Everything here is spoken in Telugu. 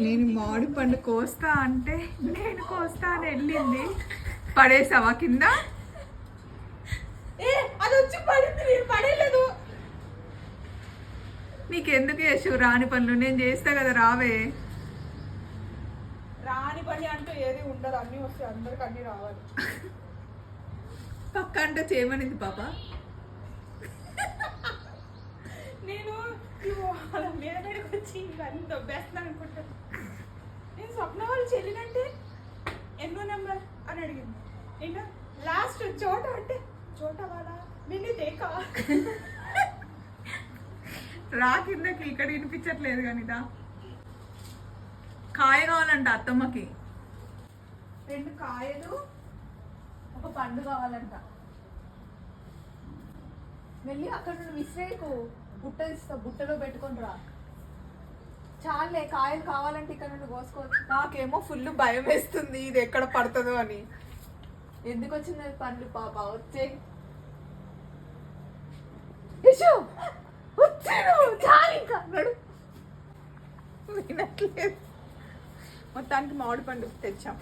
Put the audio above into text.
నేను మామిడి పండు కోస్తా అంటే నేను కోస్తా అని వెళ్ళింది. పడేసావా కింద? అది వచ్చి పడింది, నేను పడేయలేదు. నీకెందుకు యశు రాని పనులు? నేను చేస్తా కదా, రావే. రాని పని అంటూ ఏది ఉండదు, అన్నీ వస్తాయి, అందరికి అన్నీ రావాలి. పక్క అంటే చేయమనింది పాప. నేను వాళ్ళ మీద మీదకి వచ్చి ఇవన్నీ దొబ్బేస్తాను అనుకుంటాను. నేను స్వప్న వాళ్ళు చెల్లినంటే ఎన్నో నెంబర్ అని అడిగింది. నేను లాస్ట్ చోట అంటే చోట వాళ్ళ మినీ దేకా రా కిందకి, ఇక్కడ వినిపించట్లేదు కానీ దా. కాయ కావాలంట అత్తమ్మకి, 2 కాయలు 1 పండు కావాలంట. వెళ్ళి అక్కడ నుండి విసిరేకు, బుట్ట ఇస్తా, బుట్టలో పెట్టుకొని రా. చాలే, కాయలు కావాలంటే ఇక్కడ నుండి కోసుకోవచ్చు. నాకేమో ఫుల్ భయం వేస్తుంది ఇది ఎక్కడ పడుతుందో అని. ఎందుకు వచ్చింది పండ్లు పాప? వచ్చే వచ్చాడు, చాలు ఇంకా నడు. వినట్లేదు. మొత్తానికి మామిడి పండు తెచ్చాం.